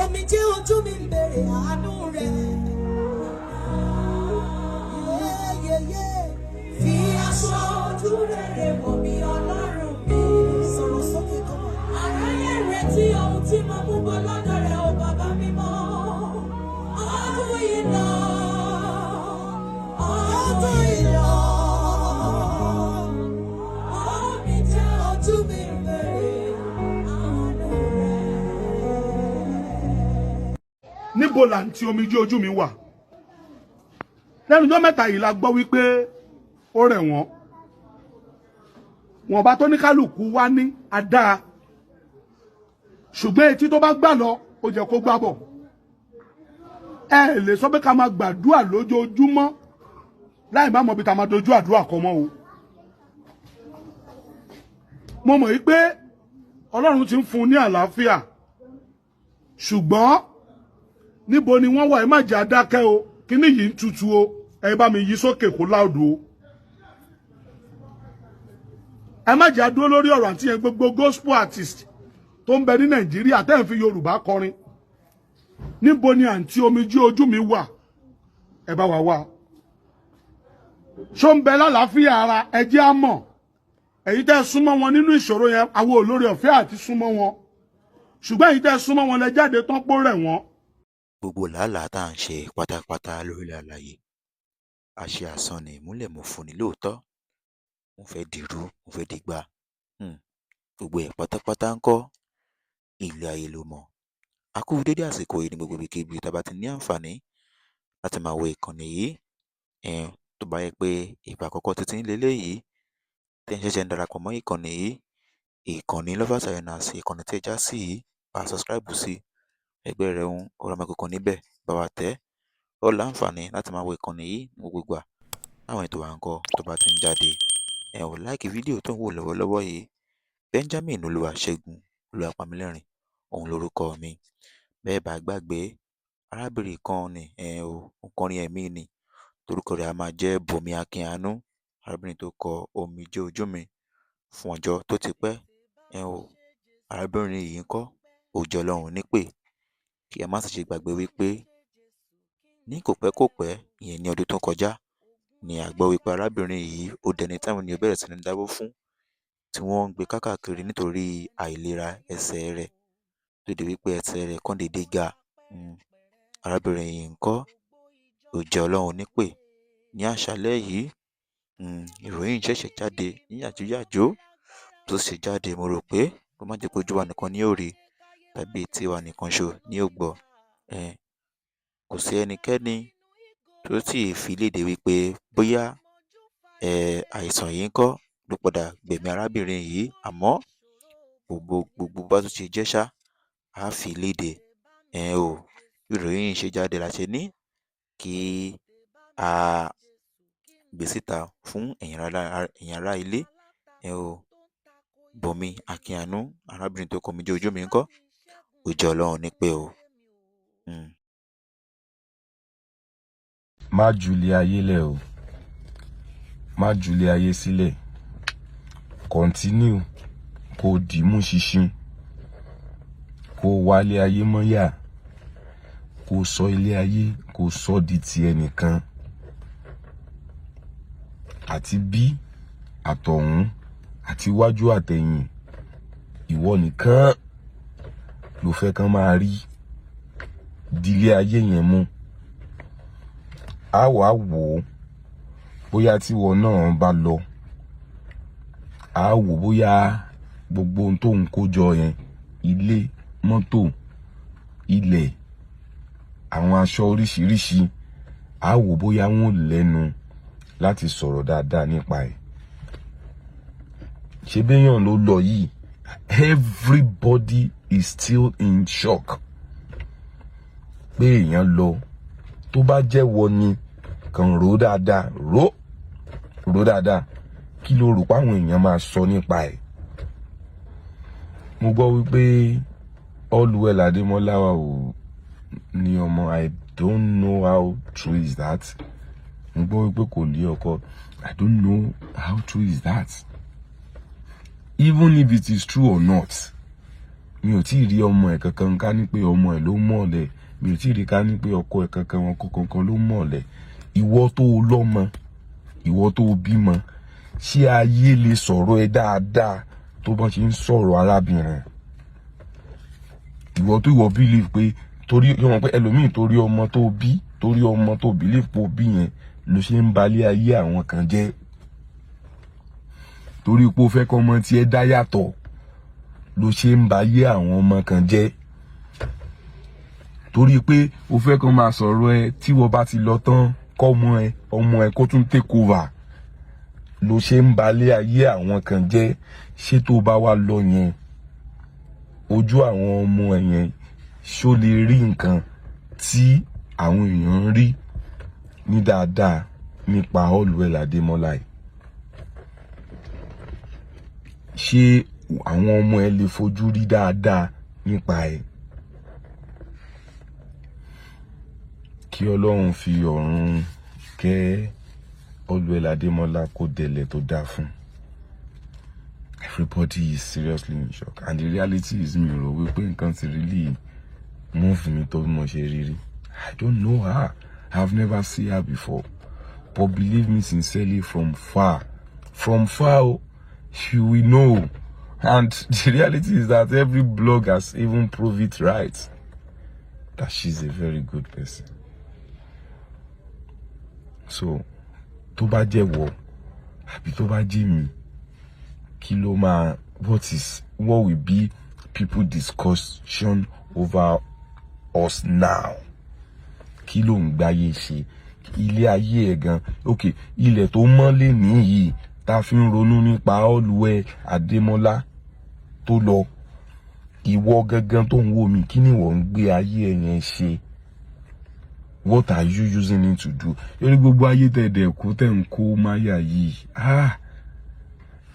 Omije Ojumi ń bèrè àánú rẹ̀. Fi aṣọ ojú rere wọ̀ mí Ọlọ́run mi. Sọ̀rọ̀ sókè kan. Àráyé retí ohun tí mo mú bọ̀ lọ́dọ̀ rẹ̀ o bàbá mímọ́. Ọdún yìí lọ. Ọdún yìí lọ. Omije Ojumi ń bèrè àánú rẹ̀. Níbo làǹtí Omije Ojumi wà? Lẹ́nu ọjọ́ mẹ́ta yìí la gbọ́ wípé ó rẹ̀ wọ́n. Wọ́n bá tó ní kálukú wá ní adá. Ṣùgbọ́n etí tó bá gbà lọ, ó jẹ́ kó gbà bọ̀. Ẹ lè sọ pé ká máa gbàdúrà lójoojúmọ́ láì má mọ̀ bí ta máa dojú àdúrà kan mọ́ o. Mo mọ̀ wípé Ọlọ́run ti ń fún un ní àlàáfíà. Ṣùgbọ́n níbo ni wọ́n wà? Ẹ má jẹ́ adákẹ́ o. Kíní yìí ń tutù o. Ẹ bá mi yí sókè kó láòdù o. Ẹ má jẹ́ adúró lórí ọ̀rọ̀ àti yẹn. Gbogbo gospel artist tó ń bẹ ní Nàìjíríà tẹ́ ń fi Yorùbá kọrin. Níbo ni àǹtí Omije Ojumi wà? Ẹ bá wa wá. Ṣó ń bẹ lálàáfíà ara? Ẹ jẹ́ á mọ̀. Èyí tẹ́ súnmọ́ wọn nínú ìṣòro yẹn, àwọn olórí ọ̀fẹ́ àti súnmọ́ wọn. Ṣùgbọ́n èyí tẹ́ súnmọ́ wọn lẹ jáde tán pó rẹ̀ wọ́n. Gbogbo làálàá tá à ń ṣe pátápátá lórílẹ̀ àlàyé àṣẹ àsán ni ìmúlẹ̀ mo fún ni lóòótọ́ mo fẹ́ dìrú mo fẹ́ dìgbà gbogbo ẹ̀ pátápátá ń kọ́ ilé ayé ló mọ̀. A kú dédé àsìkò yìí ní gbogbo ibikíbi tá a bá ti ní àǹfààní láti máa wo ìkànnì yìí tó bá yẹ pé ìgbà àkọ́kọ́ títí ń lélẹ́yìí tẹ́ ń ṣẹ̀ṣẹ̀ ń darapọ̀ mọ́ ìkànnì yìí, ìkànnì Lovers Arenas, ìkànnì tí ẹ já sí yìí, bá a subscribe sí ẹgbẹ́ rẹ̀ ń ọ̀rọ̀ mẹ́kọ̀ọ̀kan níbẹ̀ bá wa tẹ̀ ọ́ láǹfààní láti máa wo ìkànnì yìí ní gbogbo ìgbà láwọn ètò à ń kọ́ tó bá ti ń jáde. Ẹ ò láìkì fídíò tó ń wò lọ́wọ́lọ́wọ́ yìí. Benjamin Olúwaṣẹ́gun Olúwapamílẹ́rìn òun lorúkọ mi. Bẹ́ẹ̀ bá gbàgbé arábìnrin kan ni òǹkọrin ẹ̀mí ni torúkọ rẹ̀ a máa jẹ́ Bùnmi Akínàánú, arábìnrin tó kọ Omije Ojumi fún ọjọ́ tó ti pẹ́. Arábìnrin yìí ń kọ́ ó jẹ́ Ọlọ́run nípè. Kí ẹ má sì ṣe gbàgbé wípé ní kò pẹ́ ìyẹn ní ọdún tó kọjá ni a gbọ́ wípé arábìnrin yìí ó dẹni táwọn ènìyàn bẹ̀rẹ̀ sí ní dáwó fún tí wọ́n ń gbé káàkiri nítorí àìlera ẹsẹ̀ rẹ̀ tó di wípé ẹsẹ̀ rẹ̀ kàn déédé ga. Arábìnrin yìí ń kọ́ ó jẹ́ Ọlọ́run nípè. Ní àṣálẹ́ yìí ìròyìn ṣẹ̀ṣẹ̀ jáde ní yàjóyàjó tó ṣe jáde. Mo rò pé kó má jẹ́ pé ojú wa nìkan ní òrì tàbí tí wa nìkan ṣo ní ó gbọ́. Kò sí ẹnikẹ́ni tó sì fi léde wípé bóyá àìsàn yìí ń kọ́ ló padà gbẹ̀mí arábìnrin yìí, àmọ́ gbogbo bá tún ṣe jẹ́ ṣá á fi léde. Ìròyìn ṣe jáde la ṣe ní kí a gbé síta fún ẹ̀yin ará ilé. Bùnmi Akínàánú, arábìnrin tó kọ Omije Ojumi ń kọ́ ó jẹ́ Ọlọ́run nípè o. Má julẹ̀ ayé lẹ̀ o, má julẹ̀ ayé sílẹ̀, continue kó dìímú ṣinṣin, kó wálé ayé mọ́yà, kó sọ ilé ayé kó sọ di ti ẹnìkan, àti bí àtọ̀hún àti wájú àtẹ̀yìn ìwọ nìkan ló fẹ́ kán máa rí. Dílé ayé yẹn mú á wá wò ó bóyá tí wọn náà bá lọ, á wò bóyá gbogbo ohun tó ń kó jọ yẹn, ilé, mọ́tò, ilẹ̀, àwọn aṣọ oríṣiríṣi, á wò bóyá wọn lẹ́nu láti sọ̀rọ̀ dáadáa nípa ẹ̀. Ṣé béèyàn ló lọ yìí? Everybody is still in shock pé èèyàn lọ. Tó bá jẹ́wọ́ ni kàn rò dáadáa, rò dáadáa, kí ló rò pé àwọn èèyàn máa sọ nípa ẹ̀? Mo gbọ́ wípé Allwell Adémọ́lá ò ní ọmọ. I don't know how true is that. Mo gbọ́ wípé kò lé ọkọ. I don't know how true is that. Even if it is true or not, mi ò tí ì rí ọmọ ẹ̀ kankan ká ní pé ọmọ ẹ̀ ló mọ̀ọ́lẹ̀. Mi ò tí ì rí ká ní pé ọkọ ẹ̀ kankan wọn kankan ló mọ̀ọ́lẹ̀. Ìwọ tó lọ́mọ, ìwọ tó bímọ, ṣé ayé lè sọ̀rọ̀ ẹ dáadáa tó bá ṣe ń sọ̀rọ̀ arábìnrin? Ìwọ believe pé torí yọmọ pé ẹlòmíì torí ọmọ tó bí, torí ọmọ tó believe pé ó bí yẹn ló ṣe ń balẹ̀ ayé àwọn kan jẹ́. Torí pé ó fẹ́ kọ́ ọmọ tí ẹ dá yàtọ̀ ló ṣe ń ba ayé àwọn ọmọ kan jẹ́. Torí pé ó fẹ́ kọ́ máa sọ̀rọ̀ ẹ tí wọ́n bá ti lọ tán kọ́ ọmọ ẹ kó tún take over ló ṣe ń balẹ̀ ayé àwọn kan jẹ́. Ṣé tó bá wá lọ yẹn, ojú àwọn ọmọ ẹ yẹn ṣó lè rí nǹkan tí àwọn èèyàn ń rí ní dáadáa nípa Allwell Adémọ́lá yìí? Ṣé àwọn ọmọ ẹ lè fojú rí dáadáa nípa ẹ̀? Kí Ọlọ́run fi ọ̀run kẹ́ Allwell Adémọ́lá kó délẹ̀ tó dáa fún. Everybody is seriously in shock, and the reality is mi rò wípé nǹkan ti really move mi tó bí mo ṣe rí rí. I don't know her. I've never seen her before. But believe me sincerely, from far, you will know. And the reality is that every blog has even proved it right, that she's a very good person. So, tó bá jẹ́ wọ, àbí tó bá jẹ́ mi, kí ló máa, what will be people discussion over us now? Kí ló ń gbáyé ṣe? Ilé ayé ẹ̀ gan. Okay, ilẹ̀ tó mọ́lé nìyí tá fi ń ronú nípa Allwell Adémọ́lá tó lọ. Ìwọ gangan tó ń wò mí, kí ni ìwọ ń gbé ayé ẹ̀ yẹn ṣe? What are you using it to do? Yori gbogbo ayé tẹ̀dẹ̀ kó tẹ̀ ń kó máyà yìí.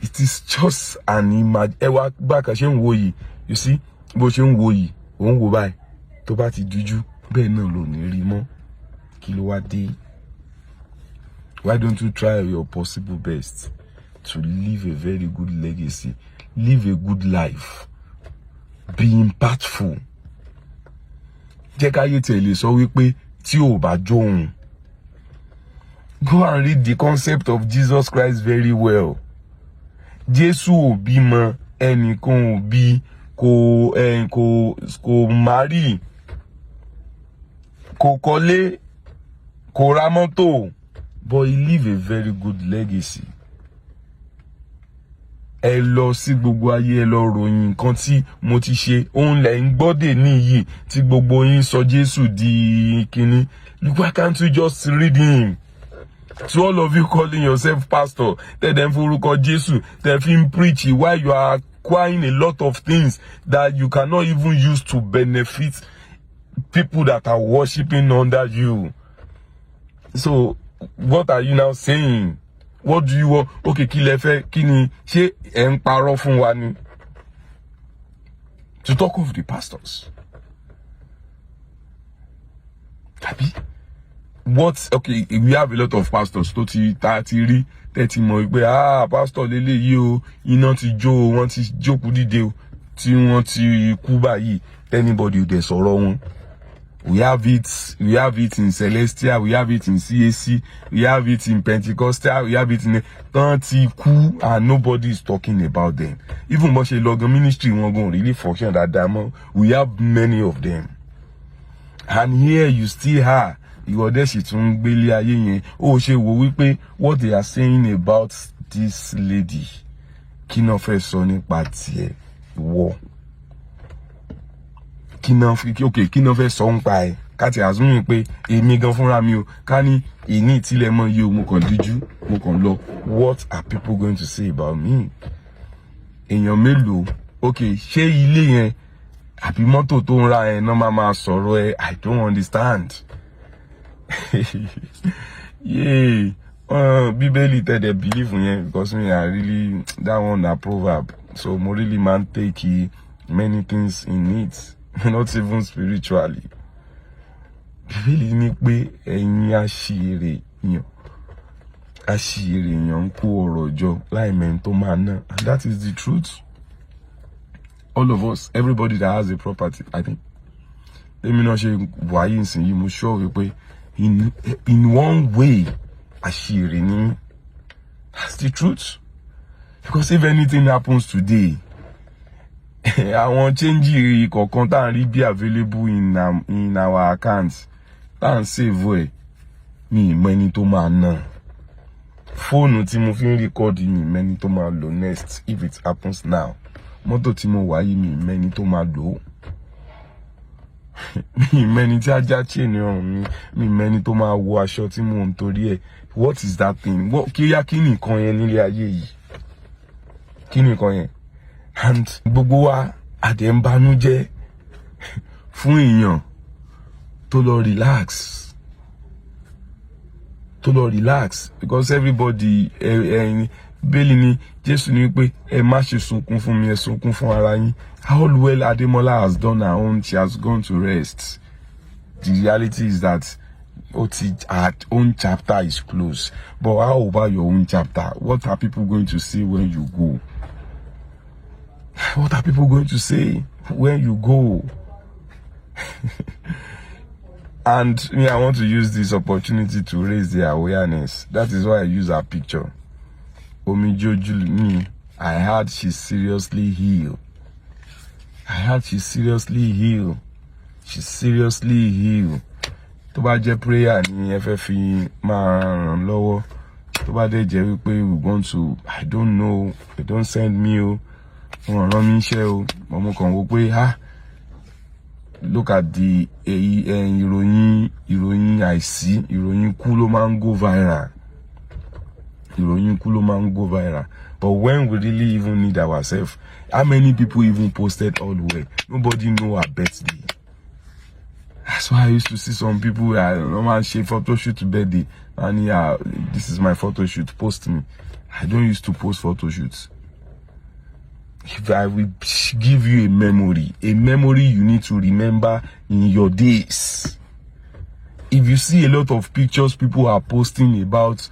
It is just an image. Ẹ wá bá kan ṣe ń wò yìí. You see, bó ṣe ń wò yìí, ó ń wò báyìí. Tó bá ti díjú, bẹ́ẹ̀ náà ló ní rí mọ́. Kí ló wá dé? Why don't you try your possible best to leave a very good legacy, live a good life, be impactful? Jẹ́ káyé tẹ̀lé sọ wípé tí ò bá jóun. Go and read the concept of Jesus Christ very well. Jésù ò bímọ, ẹnìkan ò bí, kò marry, kò kọ́lé, kò ra mọ́tò, but he live a very good legacy. Ẹ lọ sí gbogbo ayé, ẹ lọ ròyìn nǹkan tí mo ti ṣe. Òun lẹ̀ ń gbọ́dẹ̀ níyì tí gbogbo yín sọ Jésù di kíní. Why can't you just read him? To all of you calling yourself pastor, tell them forúkọ Jésù, tell him preach while you are acquiring a lot of things that you cannot even use to benefit people that are worshiping under you. So, what are you now saying? What do you want? Okay, kí lẹ fẹ́, kí ni, ṣé ẹ ń parọ́ fún wa ni? To talk of the pastors. Happy? What? Okay, we have a lot of pastors tó ti rí tẹ́tí mọ̀ pé pastor lélẹ́yìí o, iná ti jó o, wọ́n ti jókòó dìde o, tí wọ́n ti kú báyìí. Anybody ò dẹ̀ sọ̀rọ̀ wọn. We have it in Celestial, we have it in CAC, we have it in Pentecostal, we have it in Tantiku, and nobody is talking about them. Even Moshe Logan ministry won't go really function that demo. We have many of them. And here you still have ìwọ dẹ̀ sì tún gbélé ayé yẹn ó ṣe wò wípé what they are saying about this lady kí náà fẹ́ sọ nípa tiẹ̀ wọ kí náà fẹ́ sọ nípa ẹ̀ ká ti àzúmì pé èmi gan fúnra mi o ká ní ìní ìtìlẹ̀ mọ́ yìí o mo kàn díjú mo kàn lọ what are people going to say about me èèyàn mélòó ṣé ilé yẹn àbí mọ́tò tó ń ra ẹ̀ náà máa sọ̀rọ̀ ẹ̀ I don't understand yeah bíbélì tẹ̀dẹ̀ believe yẹn because me I really that one na proverb so mo really man take many things in it not even spiritually bíbélì ní pé ẹ̀yin aṣiwèrè èèyàn ń kó ọrọ̀ jọ láì mẹ́ni tó máa ná and that is the truth. All of us, everybody that has a property, I think. Let me not say why you must show you in one way, ashiri. That's the truth. Because if anything happens today, I want change or content be available in our accounts. That save way. Me many to man. Phone tí mo fi record me many to man lo next if it happens now. Mọ́tò tí mo wà yìí mi mẹ́ni tó máa lò ó mi mẹ́ni tí ajá chain ọrùn mi mẹ́ni tó máa wọ aṣọ tí mo ń torí ẹ̀ what is that thing kí nìkan yẹn nílé ayé yìí kí nìkan yẹn and gbogbo wa àdé ń banújẹ́ fún èèyàn tó lọ relax because everybody bẹ́ẹ̀lì ni Jésù ní pé ẹ má ṣe sunkún fún mi ẹ sunkún fún ara yín. All well Ademola has done her own, she has gone to rest. The reality is that her own chapter is closed. But how about your own chapter? What are people going to say when you go? What are people going to say when you go? And me, I want to use this opportunity to raise their awareness. That is why I use her picture. Omije, I heard she's seriously healed. She's seriously healed. Tó bá jẹ́ prayer ni ẹ fẹ́ fi máa ràn lọ́wọ́. Tó bá dé jẹ́ wípé we want to, I don't know, they don't send me o. Wọ́n rán mi iṣẹ́ o. Mo kàn wò pé look at the ìròyìn àìsí, ìròyìn kú ló máa ń go viral. But when we really even need ourselves, how many people even posted all the way? Nobody know our birthday. That's why I used to see some people share photo shoot birthday and this is my photo shoot, post me. I don't used to post photo shoots. If I will give you a memory you need to remember in your days. If you see a lot of pictures people are posting about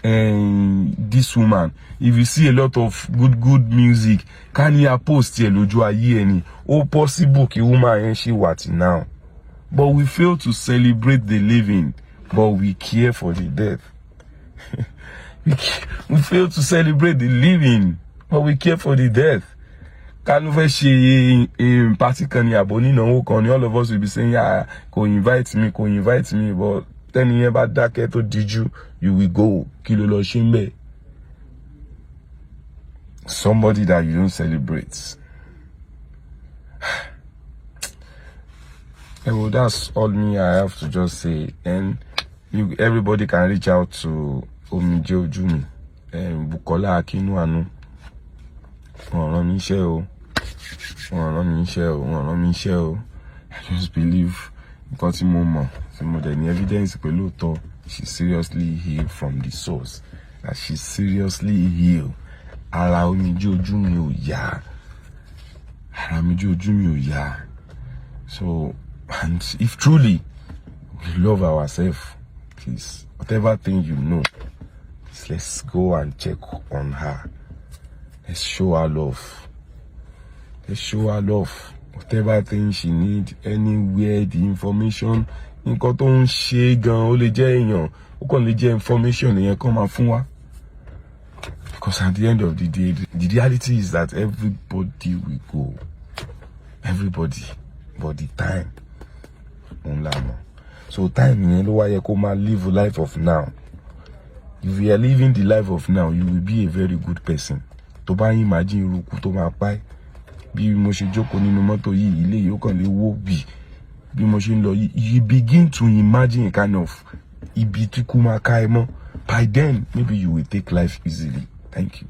this woman, if you see a lot of good music, can you post here loju aye any o possible ki woman she what now? But we fail to celebrate the living, but we care for the death. We fail to celebrate the living, but we care for the death. Can we share in party kan ni aboni na wo kan ni all of us will be saying go invite me, but then you ever dákẹ́ tó díjú, you will go. Kí ló lọ ṣe ńbẹ̀? Somebody that you don't celebrate. Well, that's all me I have to just say. And everybody can reach out to Omije Ojumi and Bukola Akinuanu. Wọ́n rán mi iṣẹ́ o. I just believe because more than evidence she's seriously healed from the source. That she's seriously healed. Ara Omije Ojumi ò yá. So, and if truly we love ourselves, please, whatever thing you know, please, let's go and check on her. Let's show her love. Whatever thing she need, anywhere, the information, nǹkan tó ń ṣe gan, ó lè jẹ́ èèyàn, ó kàn lè jẹ́ information èèyàn kan máa fún wa. Because at the end of the day, the reality is that everybody will go. Everybody. But the time, so time yẹn ló wá yẹ kó máa live a life of now. If you are living the life of now, you will be a very good person. Tó bá imagine irúkú tó máa pa ẹ́, bí mo ṣe jókòó nínú mọ́tò yìí, ilé yìí ó kàn lè wó bí mo ṣe ń lọ yìí, you begin to imagine a kind of ibi tí kú máa ká ẹ mọ́. By then, maybe you will take life easily. Thank you.